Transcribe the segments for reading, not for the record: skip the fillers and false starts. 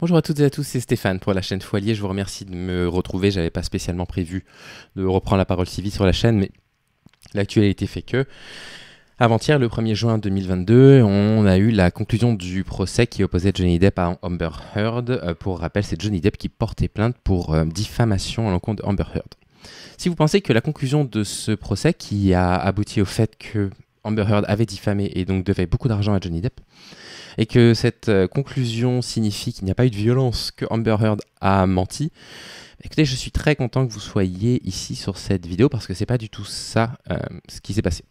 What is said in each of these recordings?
Bonjour à toutes et à tous, c'est Stéphane pour la chaîne Foilier. Je vous remercie de me retrouver. J'avais pas spécialement prévu de reprendre la parole si vite sur la chaîne, mais l'actualité fait que. Avant-hier, le 1er juin 2022, on a eu la conclusion du procès qui opposait Johnny Depp à Amber Heard. Pour rappel, c'est Johnny Depp qui portait plainte pour diffamation à l'encontre d'Amber Heard. Si vous pensez que la conclusion de ce procès, qui a abouti au fait que Amber Heard avait diffamé et donc devait beaucoup d'argent à Johnny Depp, et que cette conclusion signifie qu'il n'y a pas eu de violence, que Amber Heard a menti, écoutez, je suis très content que vous soyez ici sur cette vidéo parce que c'est pas du tout ça ce qui s'est passé.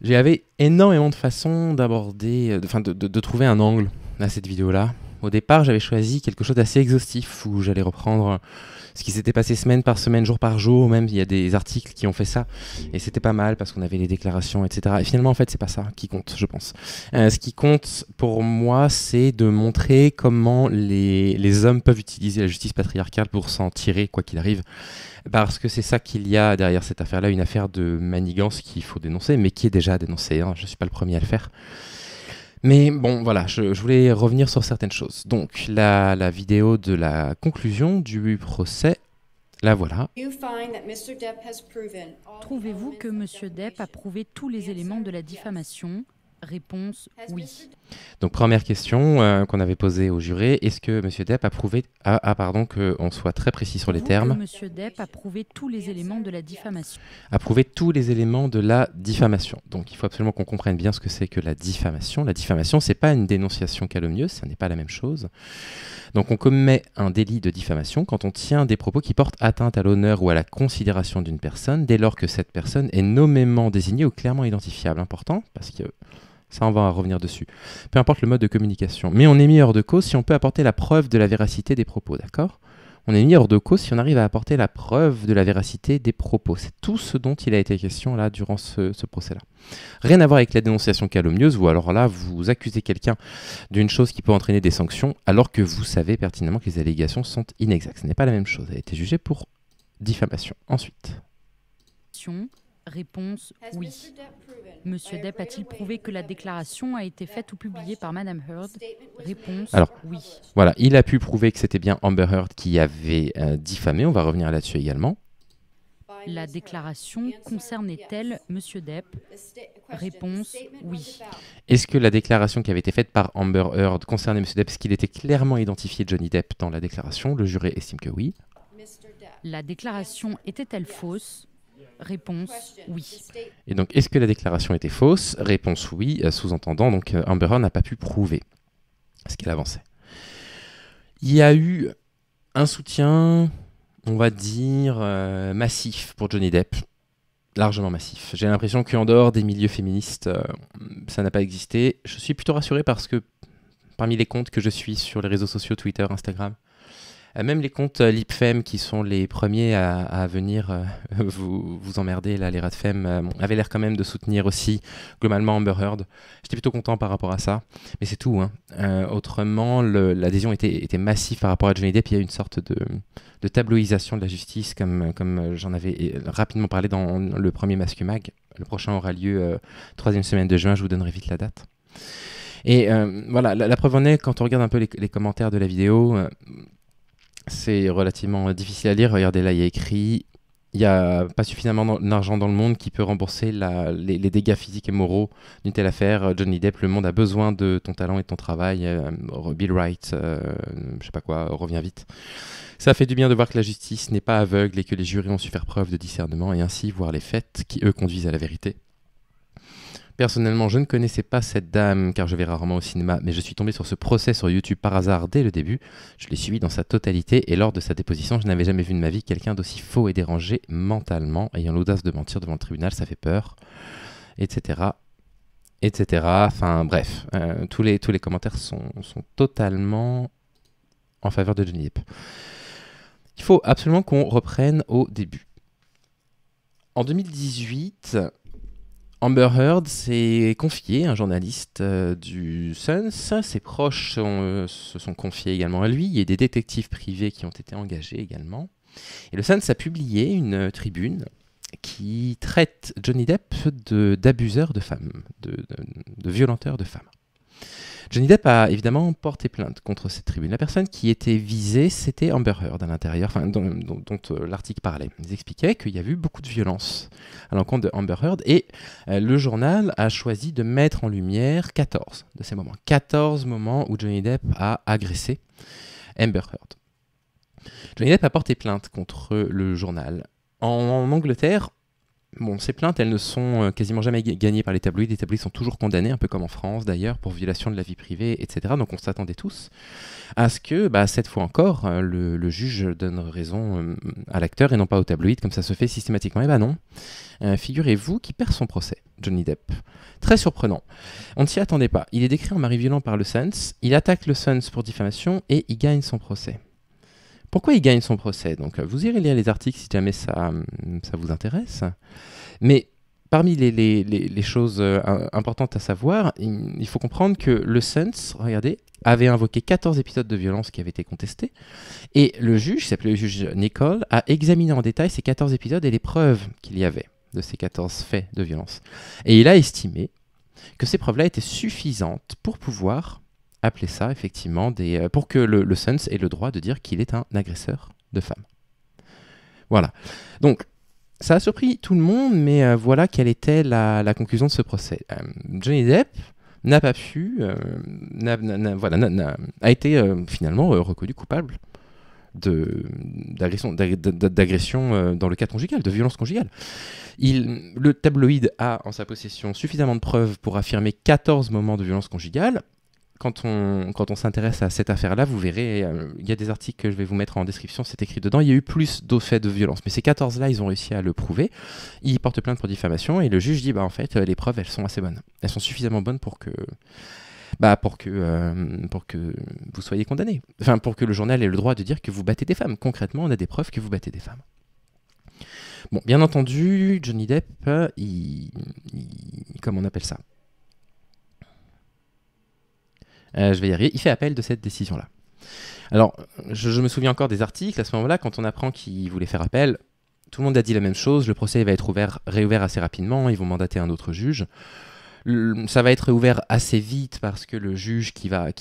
J'avais énormément de façons d'aborder, de trouver un angle à cette vidéo-là. Au départ, j'avais choisi quelque chose d'assez exhaustif où j'allais reprendre ce qui s'était passé semaine par semaine, jour par jour. Même il y a des articles qui ont fait ça et c'était pas mal parce qu'on avait les déclarations, etc. Et finalement, en fait, c'est pas ça qui compte, je pense. Ce qui compte pour moi, c'est de montrer comment les hommes peuvent utiliser la justice patriarcale pour s'en tirer, quoi qu'il arrive. Parce que c'est ça qu'il y a derrière cette affaire-là, une affaire de manigance qu'il faut dénoncer, mais qui est déjà dénoncée. Hein. Je ne suis pas le premier à le faire. Mais bon, voilà, je voulais revenir sur certaines choses. Donc, la vidéo de la conclusion du procès, la voilà. Trouvez-vous que M. Depp a prouvé tous les éléments de la diffamation? Réponse oui. Donc première question qu'on avait posée au juré, est-ce que M. Depp a prouvé, qu'on soit très précis sur les termes, que M. Depp a prouvé tous les éléments de la diffamation? a prouvé tous les éléments de la diffamation. Donc il faut absolument qu'on comprenne bien ce que c'est que la diffamation. La diffamation, c'est pas une dénonciation calomnieuse, ça n'est pas la même chose. Donc on commet un délit de diffamation quand on tient des propos qui portent atteinte à l'honneur ou à la considération d'une personne, dès lors que cette personne est nommément désignée ou clairement identifiable. Important, parce que ça, on va revenir dessus. Peu importe le mode de communication. Mais on est mis hors de cause si on peut apporter la preuve de la véracité des propos, d'accord? On est mis hors de cause si on arrive à apporter la preuve de la véracité des propos. C'est tout ce dont il a été question là durant ce procès-là. Rien à voir avec la dénonciation calomnieuse, ou alors là, vous accusez quelqu'un d'une chose qui peut entraîner des sanctions, alors que vous savez pertinemment que les allégations sont inexactes. Ce n'est pas la même chose. Elle a été jugée pour diffamation. Ensuite. Réponse oui. M. Depp a-t-il prouvé que la déclaration a été faite ou publiée par Mme Heard? Réponse Alors, oui. Voilà, il a pu prouver que c'était bien Amber Heard qui avait diffamé. On va revenir là-dessus également. La déclaration concernait-elle M. Depp? Réponse oui. Est-ce que la déclaration qui avait été faite par Amber Heard concernait M. Depp? Est-ce qu'il était clairement identifié Johnny Depp dans la déclaration? Le juré estime que oui. La déclaration était-elle fausse? Réponse oui. Et donc, est-ce que la déclaration était fausse? Réponse oui, sous-entendant, donc Amber Heard n'a pas pu prouver ce qu'elle avançait. Il y a eu un soutien, on va dire, massif pour Johnny Depp. Largement massif. J'ai l'impression qu'en dehors des milieux féministes, ça n'a pas existé. Je suis plutôt rassuré parce que parmi les comptes que je suis sur les réseaux sociaux, Twitter, Instagram, même les comptes LipFem qui sont les premiers à venir vous emmerder, là, les rats de femme, avaient l'air quand même de soutenir aussi globalement Amber Heard. J'étais plutôt content par rapport à ça, mais c'est tout. Hein. Autrement, l'adhésion était massive par rapport à Johnny Depp. Il y a une sorte de tabloïsation de la justice, comme j'en avais rapidement parlé dans le premier Masque Mag. Le prochain aura lieu 3e semaine de juin, je vous donnerai vite la date. Et voilà, la preuve en est, quand on regarde un peu les commentaires de la vidéo, c'est relativement difficile à lire. Regardez, là, il y a écrit « Il n'y a pas suffisamment d'argent dans le monde qui peut rembourser les dégâts physiques et moraux d'une telle affaire. Johnny Depp, le monde a besoin de ton talent et de ton travail. Bill Wright, je sais pas quoi, reviens vite. » Ça fait du bien de voir que la justice n'est pas aveugle et que les jurys ont su faire preuve de discernement et ainsi voir les faits qui, eux, conduisent à la vérité. Personnellement, je ne connaissais pas cette dame car je vais rarement au cinéma, mais je suis tombé sur ce procès sur YouTube par hasard dès le début. Je l'ai suivi dans sa totalité et lors de sa déposition, je n'avais jamais vu de ma vie quelqu'un d'aussi faux et dérangé mentalement, ayant l'audace de mentir devant le tribunal, ça fait peur, etc. etc. Enfin bref, tous les commentaires sont totalement en faveur de Johnny Depp. Il faut absolument qu'on reprenne au début. En 2018... Amber Heard s'est confié, un journaliste du Suns. Ses proches se sont confiés également à lui. Il y a des détectives privés qui ont été engagés également. Et le Suns a publié une tribune qui traite Johnny Depp d'abuseur de femmes, de violenteur de femmes. Johnny Depp a évidemment porté plainte contre cette tribune. La personne qui était visée, c'était Amber Heard à l'intérieur, dont l'article parlait. Ils expliquaient qu'il y a eu beaucoup de violence à l'encontre de Amber Heard et le journal a choisi de mettre en lumière 14 de ces moments. 14 moments où Johnny Depp a agressé Amber Heard. Johnny Depp a porté plainte contre le journal. En Angleterre, ces plaintes, elles ne sont quasiment jamais gagnées par les tabloïds. Les tabloïds sont toujours condamnés, un peu comme en France d'ailleurs, pour violation de la vie privée, etc. Donc on s'attendait tous à ce que, cette fois encore, le juge donne raison à l'acteur et non pas au tabloïd, comme ça se fait systématiquement. Eh ben non, figurez-vous qu'il perd son procès, Johnny Depp. Très surprenant. On ne s'y attendait pas. Il est décrit en mari violent par le Suns, il attaque le Suns pour diffamation et il gagne son procès. Pourquoi il gagne son procès? Donc, vous irez lire les articles si jamais ça vous intéresse. Mais parmi les choses importantes à savoir, il faut comprendre que le Suns, regardez, avait invoqué 14 épisodes de violence qui avaient été contestés. Et le juge, qui s'appelait le juge Nicole, a examiné en détail ces 14 épisodes et les preuves qu'il y avait de ces 14 faits de violence. Et il a estimé que ces preuves-là étaient suffisantes pour pouvoir appeler ça effectivement pour que le Suns ait le droit de dire qu'il est un agresseur de femmes. Voilà. Donc, ça a surpris tout le monde, mais voilà quelle était la conclusion de ce procès. Johnny Depp n'a pas pu, a été finalement reconnu coupable d'agression dans le cadre conjugal, de violence conjugale. Le tabloïd a en sa possession suffisamment de preuves pour affirmer 14 moments de violence conjugale. Quand on s'intéresse à cette affaire-là, vous verrez, il y a des articles que je vais vous mettre en description, c'est écrit dedans, il y a eu plus de faits de violence. Mais ces 14-là, ils ont réussi à le prouver. Ils portent plainte pour diffamation et le juge dit, en fait, les preuves, elles sont assez bonnes. Elles sont suffisamment bonnes pour que vous soyez condamné. Enfin, pour que le journal ait le droit de dire que vous battez des femmes. Concrètement, on a des preuves que vous battez des femmes. Bon, bien entendu, Johnny Depp, comment on appelle ça? Je vais y arriver. Il fait appel de cette décision-là. Alors, je me souviens encore des articles. À ce moment-là, quand on apprend qu'il voulait faire appel, tout le monde a dit la même chose. Le procès va être réouvert assez rapidement. Ils vont mandater un autre juge. Ça va être ouvert assez vite parce que le juge qui va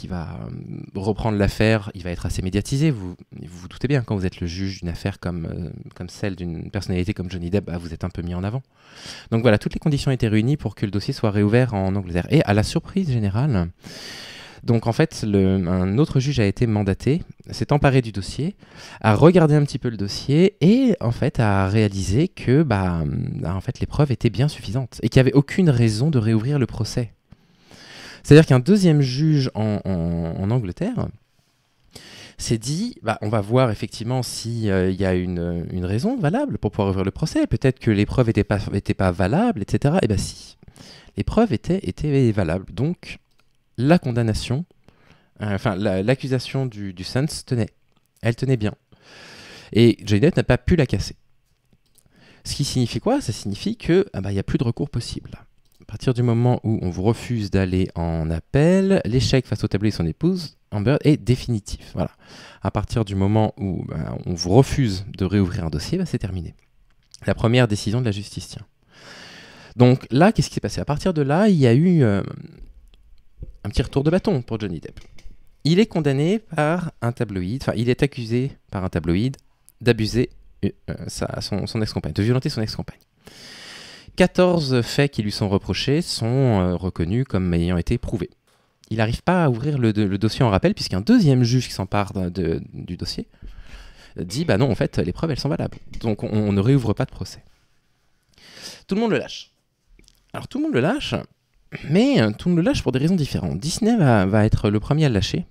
reprendre l'affaire, il va être assez médiatisé. Vous vous doutez bien, quand vous êtes le juge d'une affaire comme celle d'une personnalité comme Johnny Depp, vous êtes un peu mis en avant. Donc voilà, toutes les conditions étaient réunies pour que le dossier soit réouvert en Angleterre. Et à la surprise générale, donc en fait, un autre juge a été mandaté, s'est emparé du dossier, a regardé un petit peu le dossier et en fait a réalisé que en fait, les preuves étaient bien suffisantes et qu'il n'y avait aucune raison de réouvrir le procès. C'est-à-dire qu'un deuxième juge en Angleterre s'est dit, on va voir effectivement s'il y a une raison valable pour pouvoir ouvrir le procès. Peut-être que les preuves n'étaient pas valables, etc. Et si, les preuves étaient valables. Donc, la condamnation, l'accusation du Suns tenait. Elle tenait bien. Et Johnny Depp n'a pas pu la casser. Ce qui signifie quoi? Ça signifie qu'il n'y a plus de recours possible. À partir du moment où on vous refuse d'aller en appel, l'échec face au tableau et son épouse, Amber, est définitif. Voilà. À partir du moment où on vous refuse de réouvrir un dossier, c'est terminé. La première décision de la justice tient. Donc là, qu'est-ce qui s'est passé? À partir de là, il y a eu un petit retour de bâton pour Johnny Depp. Il est condamné par un tabloïd, il est accusé par un tabloïd d'abuser son ex-compagne, de violenter son ex-compagne. 14 faits qui lui sont reprochés sont reconnus comme ayant été prouvés. Il n'arrive pas à ouvrir le dossier en rappel puisqu'un deuxième juge qui s'empare du dossier dit non, en fait, les preuves, elles sont valables. Donc on ne réouvre pas de procès. Tout le monde le lâche. Alors tout le monde le lâche, mais tout le monde le lâche pour des raisons différentes. Disney va être le premier à le lâcher.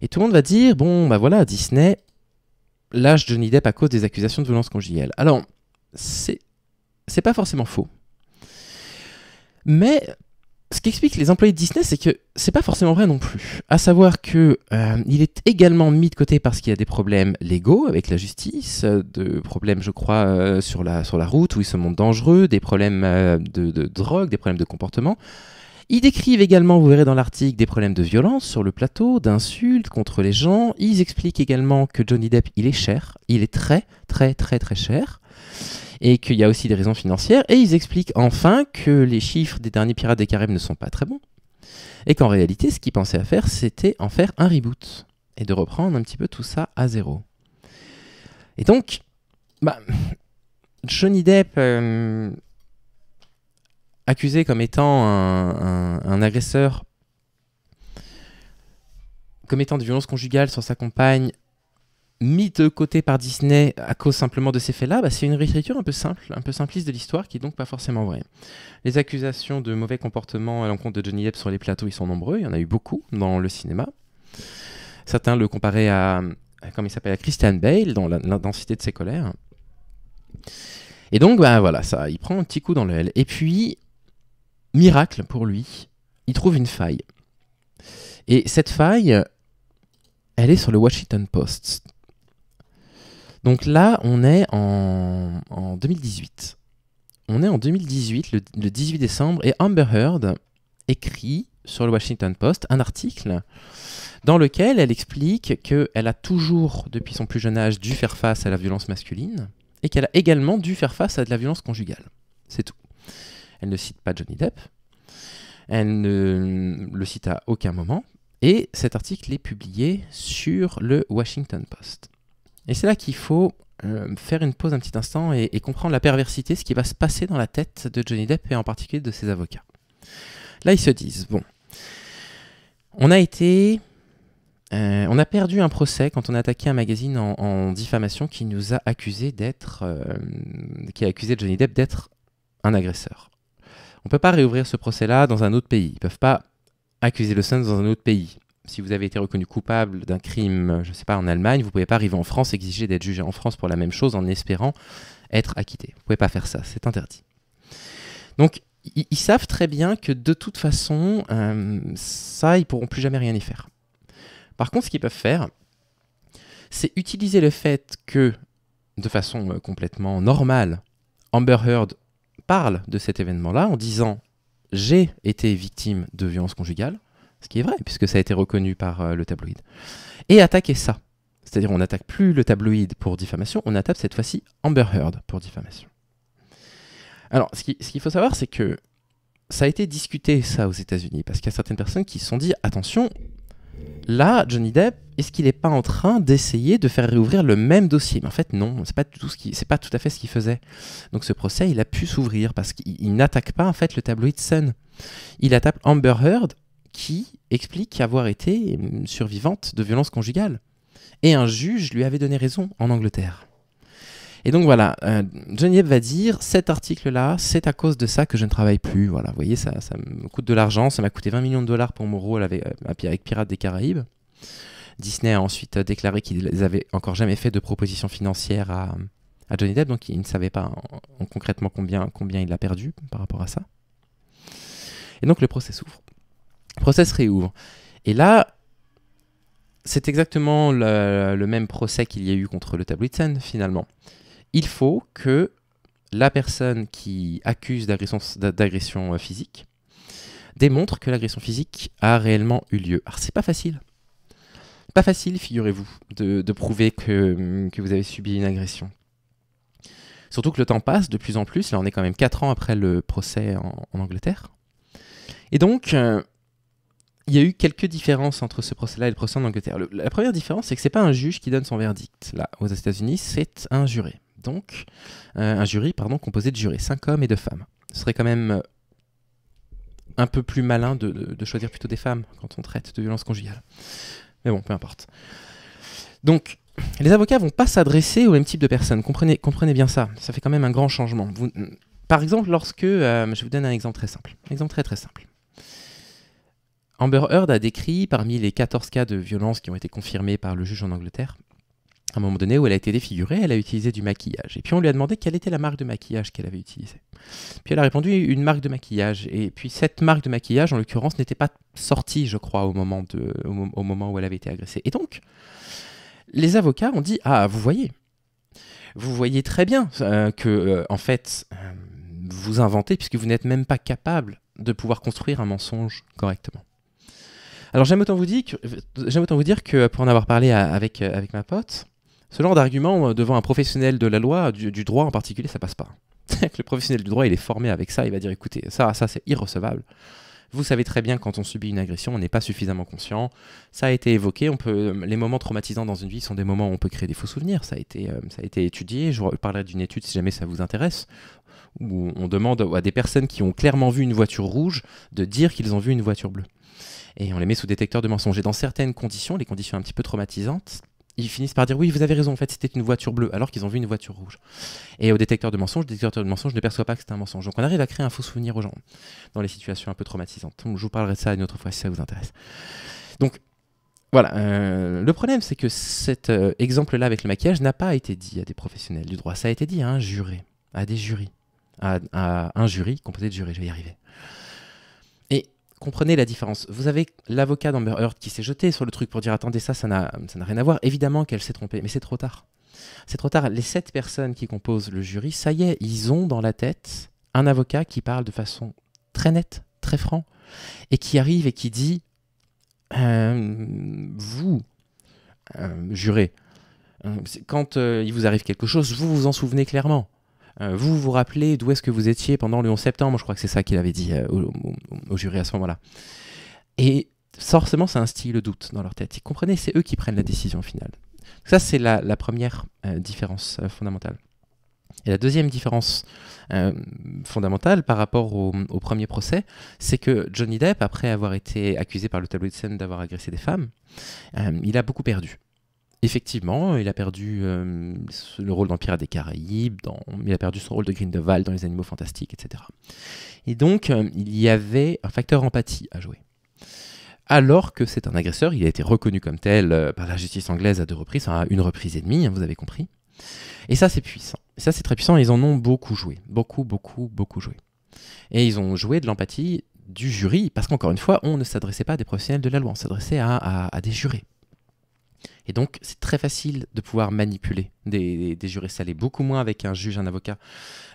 Et tout le monde va dire, voilà, Disney lâche Johnny Depp à cause des accusations de violence conjugale. Alors, c'est pas forcément faux. Mais ce qu'expliquent les employés de Disney, c'est que c'est pas forcément vrai non plus. À savoir que il est également mis de côté parce qu'il y a des problèmes légaux avec la justice, de problèmes, je crois, sur la route où il se montre dangereux, des problèmes de drogue, des problèmes de comportement. Ils décrivent également, vous verrez dans l'article, des problèmes de violence sur le plateau, d'insultes contre les gens. Ils expliquent également que Johnny Depp, il est cher, il est très, très, très, très cher. Et qu'il y a aussi des raisons financières, et ils expliquent enfin que les chiffres des derniers Pirates des Caraïbes ne sont pas très bons, Et qu'en réalité, ce qu'il pensait à faire, c'était en faire un reboot et de reprendre un petit peu tout ça à zéro. Et donc, Johnny Depp, accusé comme étant un agresseur, comme étant de violence conjugale sur sa compagne, mis de côté par Disney à cause simplement de ces faits-là, c'est une réécriture un peu simple, un peu simpliste de l'histoire qui est donc pas forcément vraie. Les accusations de mauvais comportement à l'encontre de Johnny Depp sur les plateaux, ils sont nombreux, il y en a eu beaucoup dans le cinéma. Certains le comparaient à Christian Bale dans l'intensité de ses colères. Et donc, voilà, ça, il prend un petit coup dans l'aile. Et puis, miracle pour lui, il trouve une faille. Et cette faille, elle est sur le Washington Post. Donc là, on est en 2018. On est en 2018, le 18 décembre, et Amber Heard écrit sur le Washington Post un article dans lequel elle explique qu'elle a toujours, depuis son plus jeune âge, dû faire face à la violence masculine et qu'elle a également dû faire face à de la violence conjugale. C'est tout. Elle ne cite pas Johnny Depp. Elle ne le cite à aucun moment. Et cet article est publié sur le Washington Post. Et c'est là qu'il faut faire une pause un petit instant et comprendre la perversité, ce qui va se passer dans la tête de Johnny Depp et en particulier de ses avocats. Là, ils se disent, bon, on a perdu un procès quand on a attaqué un magazine en diffamation qui nous a accusé qui a accusé Johnny Depp d'être un agresseur. On ne peut pas réouvrir ce procès-là dans un autre pays. Ils ne peuvent pas accuser le Sun dans un autre pays. Si vous avez été reconnu coupable d'un crime, je ne sais pas, en Allemagne, vous ne pouvez pas arriver en France et exiger d'être jugé en France pour la même chose en espérant être acquitté. Vous ne pouvez pas faire ça, c'est interdit. Donc, ils savent très bien que de toute façon, ça, ils ne pourront plus jamais rien y faire. Par contre, ce qu'ils peuvent faire, c'est utiliser le fait que, de façon complètement normale, Amber Heard parle de cet événement-là en disant « j'ai été victime de violences conjugales », ce qui est vrai, puisque ça a été reconnu par le tabloïd, et attaquer ça. C'est-à-dire, on n'attaque plus le tabloïd pour diffamation, on attaque cette fois-ci Amber Heard pour diffamation. Alors, ce qu'il faut savoir, c'est que ça a été discuté, ça, aux États-Unis, parce qu'il y a certaines personnes qui se sont dit « attention, là, Johnny Depp, est-ce qu'il n'est pas en train d'essayer de faire réouvrir le même dossier ?» Mais en fait, non, c'est pas tout à fait ce qu'il faisait. Donc ce procès, il a pu s'ouvrir parce qu'il n'attaque pas en fait le tabloïd Sun. Il attaque Amber Heard qui explique avoir été survivante de violences conjugales. Et un juge lui avait donné raison en Angleterre. Et donc voilà, Johnny Depp va dire, cet article-là, c'est à cause de ça que je ne travaille plus. Voilà, vous voyez, ça me coûte de l'argent, ça m'a coûté 20 millions de dollars pour mon rôle avec Pirates des Caraïbes. Disney a ensuite déclaré qu'ils n'avaient encore jamais fait de proposition financière à Johnny Depp, donc il ne savait pas concrètement combien il a perdu par rapport à ça. Et donc le procès s'ouvre. Le procès se réouvre. Et là, c'est exactement le même procès qu'il y a eu contre le tabloïd Sun, finalement. Il faut que la personne qui accuse d'agression physique démontre que l'agression physique a réellement eu lieu. Alors, c'est pas facile. Pas facile, figurez-vous, de prouver que vous avez subi une agression. Surtout que le temps passe de plus en plus. Là, on est quand même 4 ans après le procès en Angleterre. Et donc, il y a eu quelques différences entre ce procès-là et le procès en Angleterre. La première différence, c'est que ce n'est pas un juge qui donne son verdict. Là, aux États-Unis, c'est un jury. Donc, un jury composé de jurés, 5 hommes et 2 femmes. Ce serait quand même un peu plus malin de choisir plutôt des femmes quand on traite de violence conjugale. Mais bon, peu importe. Donc, les avocats ne vont pas s'adresser au même type de personnes. Comprenez bien ça. Ça fait quand même un grand changement. Par exemple, je vous donne un exemple très simple. Un exemple très très simple. Amber Heard a décrit, parmi les 14 cas de violence qui ont été confirmés par le juge en Angleterre, à un moment donné où elle a été défigurée, elle a utilisé du maquillage. Et puis on lui a demandé quelle était la marque de maquillage qu'elle avait utilisée. Puis elle a répondu une marque de maquillage. Et puis cette marque de maquillage, en l'occurrence, n'était pas sortie, je crois, au moment où elle avait été agressée. Et donc, les avocats ont dit « Ah, vous voyez très bien que, en fait, vous inventez puisque vous n'êtes même pas capable de pouvoir construire un mensonge correctement. » Alors j'aime autant vous dire que pour en avoir parlé avec ma pote, ce genre d'argument devant un professionnel de la loi, du droit en particulier, ça passe pas. Le professionnel du droit, il est formé avec ça, il va dire écoutez, ça c'est irrecevable. Vous savez très bien quand on subit une agression, on n'est pas suffisamment conscient. Ça a été évoqué. Les moments traumatisants dans une vie sont des moments où on peut créer des faux souvenirs. Ça a été étudié. Je parlerai d'une étude si jamais ça vous intéresse, où on demande à des personnes qui ont clairement vu une voiture rouge de dire qu'ils ont vu une voiture bleue. Et on les met sous détecteur de mensonges. Et dans certaines conditions, les conditions un petit peu traumatisantes, ils finissent par dire oui, vous avez raison, en fait c'était une voiture bleue, alors qu'ils ont vu une voiture rouge. Et au détecteur de mensonges, le détecteur de mensonges ne perçoit pas que c'est un mensonge. Donc on arrive à créer un faux souvenir aux gens dans les situations un peu traumatisantes. Donc, je vous parlerai de ça une autre fois si ça vous intéresse. Donc voilà, le problème c'est que cet exemple-là avec le maquillage n'a pas été dit à des professionnels du droit. Ça a été dit à un juré, à des jurys, à un jury composé de jurés, je vais y arriver. Et comprenez la différence. Vous avez l'avocat d'Amber Heard qui s'est jeté sur le truc pour dire attendez, ça n'a rien à voir. Évidemment qu'elle s'est trompée, mais c'est trop tard. C'est trop tard. Les 7 personnes qui composent le jury, ça y est, ils ont dans la tête un avocat qui parle de façon très nette, très franc, et qui arrive et qui dit vous, juré, quand il vous arrive quelque chose, vous vous en souvenez clairement. Vous vous rappelez d'où est-ce que vous étiez pendant le 11 septembre, je crois que c'est ça qu'il avait dit au jury à ce moment-là. Et forcément, ça instille le doute dans leur tête. Vous comprenez, c'est eux qui prennent la décision finale. Ça, c'est la première différence fondamentale. Et la deuxième différence fondamentale par rapport au premier procès, c'est que Johnny Depp, après avoir été accusé par le tabloïd Sun d'avoir agressé des femmes, il a beaucoup perdu. Effectivement, il a perdu le rôle dans Pirates des Caraïbes, il a perdu son rôle de Grindelwald dans Les Animaux Fantastiques, etc. Et donc, il y avait un facteur empathie à jouer. Alors que c'est un agresseur, il a été reconnu comme tel par la justice anglaise à 2 reprises, enfin à 1 reprise et demie, vous avez compris. Et ça, c'est puissant. Et ça, c'est très puissant, et ils en ont beaucoup joué. Beaucoup joué. Et ils ont joué de l'empathie du jury, parce qu'encore une fois, on ne s'adressait pas à des professionnels de la loi, on s'adressait à des jurés. Et donc, c'est très facile de pouvoir manipuler des jurés. Ça l'est beaucoup moins avec un juge, un avocat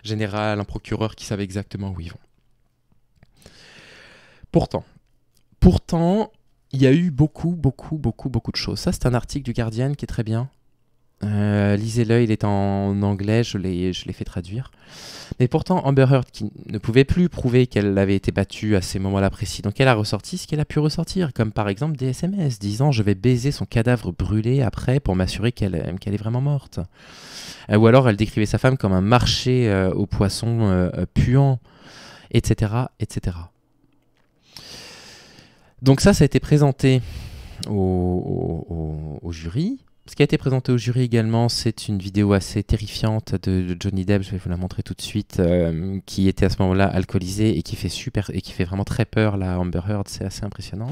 général, un procureur qui savent exactement où ils vont. Pourtant, il y a eu beaucoup de choses. Ça, c'est un article du Guardian qui est très bien. Lisez-le, il est en anglais, je l'ai fait traduire. Mais pourtant, Amber Heard, qui ne pouvait plus prouver qu'elle avait été battue à ces moments-là précis, donc elle a ressorti ce qu'elle a pu ressortir, comme par exemple des SMS disant « je vais baiser son cadavre brûlé après pour m'assurer qu'elle est vraiment morte ». Ou alors elle décrivait sa femme comme un marché aux poissons puants, etc., etc. Donc ça a été présenté au jury. Ce qui a été présenté au jury également, c'est une vidéo assez terrifiante de Johnny Depp, je vais vous la montrer tout de suite, qui était à ce moment-là alcoolisé et qui fait vraiment très peur là, Amber Heard, c'est assez impressionnant.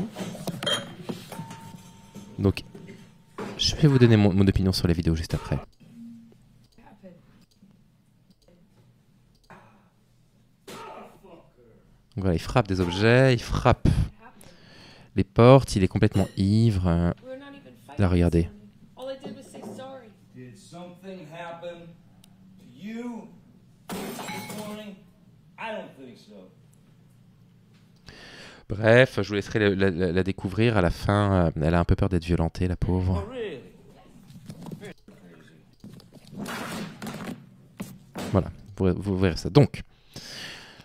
Donc, je vais vous donner mon opinion sur la vidéo juste après. Donc voilà, il frappe des objets, il frappe les portes, il est complètement ivre. Là, regardez. Bref, je vous laisserai la découvrir à la fin. Elle a un peu peur d'être violentée, la pauvre. Voilà, vous verrez ça. Donc,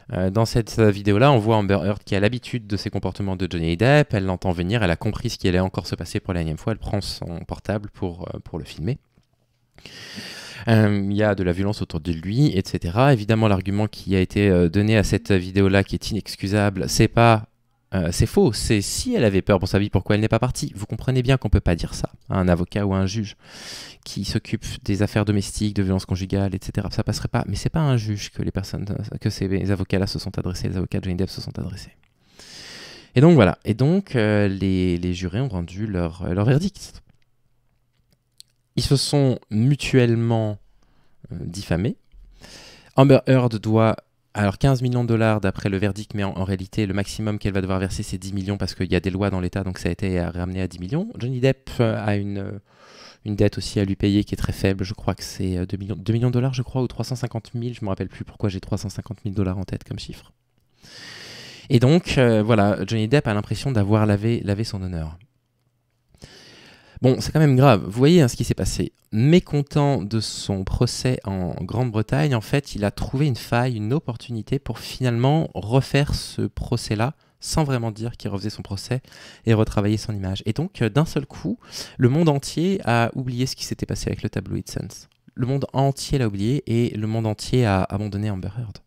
dans cette vidéo-là, on voit Amber Heard qui a l'habitude de ces comportements de Johnny Depp. Elle l'entend venir, elle a compris ce qui allait encore se passer pour la énième fois. Elle prend son portable pour le filmer. Il y a de la violence autour de lui, etc. Évidemment, l'argument qui a été donné à cette vidéo-là, qui est inexcusable, c'est faux. C'est si elle avait peur pour sa vie, pourquoi elle n'est pas partie. Vous comprenez bien qu'on ne peut pas dire ça à un avocat ou à un juge qui s'occupe des affaires domestiques, de violences conjugales, etc. Ça passerait pas. Mais c'est pas à un juge que ces avocats-là se sont adressés, les avocats de Johnny Depp se sont adressés. Et donc voilà. Et donc les jurés ont rendu leur verdict. Ils se sont mutuellement diffamés. Amber Heard doit alors 15 millions de dollars d'après le verdict, mais en réalité, le maximum qu'elle va devoir verser, c'est 10 millions parce qu'il y a des lois dans l'État, donc ça a été ramené à 10 millions. Johnny Depp a une dette aussi à lui payer qui est très faible. Je crois que c'est 2 millions de dollars, je crois, ou 350 000. Je ne me rappelle plus pourquoi j'ai 350 000 dollars en tête comme chiffre. Et donc, voilà, Johnny Depp a l'impression d'avoir lavé son honneur. Bon, c'est quand même grave. Vous voyez ce qui s'est passé. Mécontent de son procès en Grande-Bretagne, en fait, il a trouvé une faille, une opportunité pour finalement refaire ce procès-là sans vraiment dire qu'il refaisait son procès et retravaillait son image. Et donc, d'un seul coup, le monde entier a oublié ce qui s'était passé avec le tabloïd Sense. Le monde entier l'a oublié et le monde entier a abandonné Amber Heard.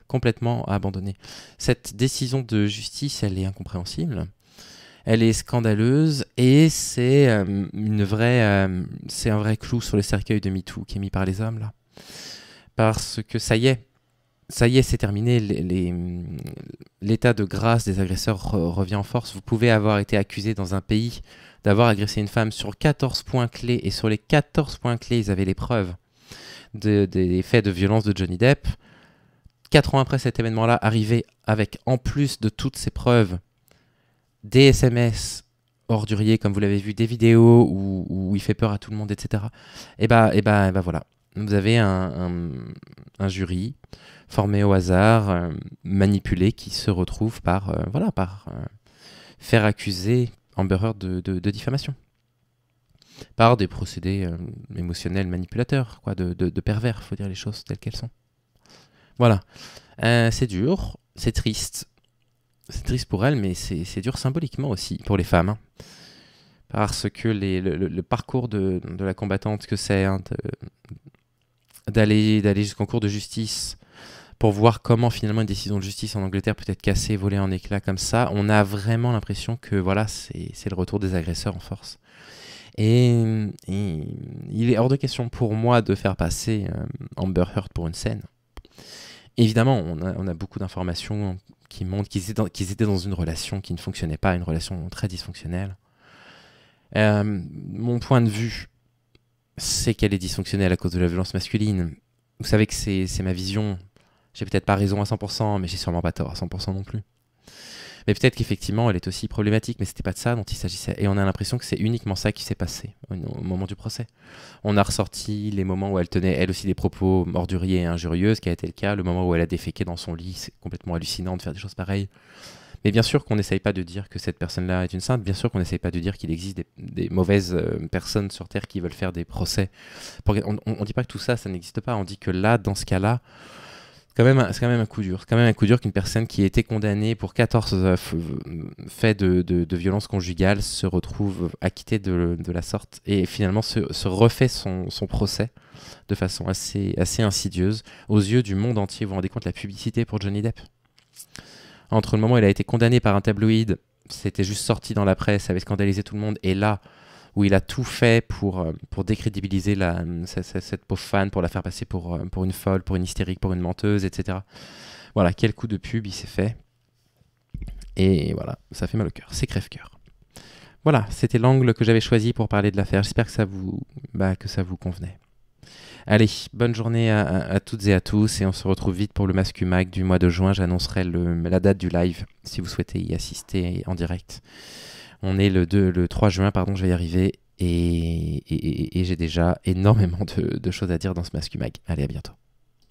Complètement abandonné. Cette décision de justice, elle est incompréhensible. Elle est scandaleuse et c'est c'est un vrai clou sur le cercueil de MeToo qui est mis par les hommes là. Parce que ça y est, c'est terminé. L'état de grâce des agresseurs revient en force. Vous pouvez avoir été accusé dans un pays d'avoir agressé une femme sur 14 points clés et sur les 14 points clés, ils avaient les preuves des faits de violence de Johnny Depp. 4 ans après cet événement-là, arrivé avec, en plus de toutes ces preuves, des SMS orduriers, comme vous l'avez vu, des vidéos où il fait peur à tout le monde, etc. Et bah voilà. Vous avez un jury formé au hasard, manipulé, qui se retrouve par faire accuser Amber Heard de diffamation. Par des procédés émotionnels manipulateurs, de pervers, faut dire les choses telles qu'elles sont. Voilà. C'est dur, c'est triste. C'est triste pour elle, mais c'est dur symboliquement aussi pour les femmes. Hein. Parce que le parcours de la combattante que c'est, d'aller jusqu'en cour de justice pour voir comment finalement une décision de justice en Angleterre peut être cassée, volée en éclats comme ça, on a vraiment l'impression que voilà, c'est le retour des agresseurs en force. Et il est hors de question pour moi de faire passer Amber Heard pour une scène. Évidemment, on a beaucoup d'informations qui montrent qu'ils étaient dans une relation qui ne fonctionnait pas, une relation très dysfonctionnelle. Mon point de vue, c'est qu'elle est dysfonctionnelle à cause de la violence masculine. Vous savez que c'est ma vision. J'ai peut-être pas raison à 100%, mais j'ai sûrement pas tort à 100% non plus. Mais peut-être qu'effectivement, elle est aussi problématique, mais c'était pas de ça dont il s'agissait. Et on a l'impression que c'est uniquement ça qui s'est passé au moment du procès. On a ressorti les moments où elle tenait, elle aussi, des propos orduriers et injurieux, ce qui a été le cas, le moment où elle a déféqué dans son lit. C'est complètement hallucinant de faire des choses pareilles. Mais bien sûr qu'on n'essaye pas de dire que cette personne-là est une sainte, bien sûr qu'on n'essaye pas de dire qu'il existe des mauvaises personnes sur Terre qui veulent faire des procès. On ne dit pas que tout ça, ça n'existe pas. On dit que là, dans ce cas-là, c'est quand même un coup dur. C'est quand même un coup dur qu'une personne qui a été condamnée pour 14 faits de violence conjugale se retrouve acquittée de la sorte et finalement se refait son procès de façon assez insidieuse aux yeux du monde entier. Vous vous rendez compte de la publicité pour Johnny Depp ? Entre le moment où il a été condamné par un tabloïd, c'était juste sorti dans la presse, ça avait scandalisé tout le monde, et là, où il a tout fait pour décrédibiliser cette pauvre fan, pour la faire passer pour une folle, pour une hystérique, pour une menteuse, etc. Voilà, quel coup de pub il s'est fait. Et voilà, ça fait mal au cœur, c'est crève-cœur. Voilà, c'était l'angle que j'avais choisi pour parler de l'affaire. J'espère que ça vous convenait. Allez, bonne journée à toutes et à tous, et on se retrouve vite pour le Mascumag du mois de juin. J'annoncerai la date du live, si vous souhaitez y assister en direct. On est le 3 juin, je vais y arriver, et j'ai déjà énormément de choses à dire dans ce Mascumag. Allez, à bientôt.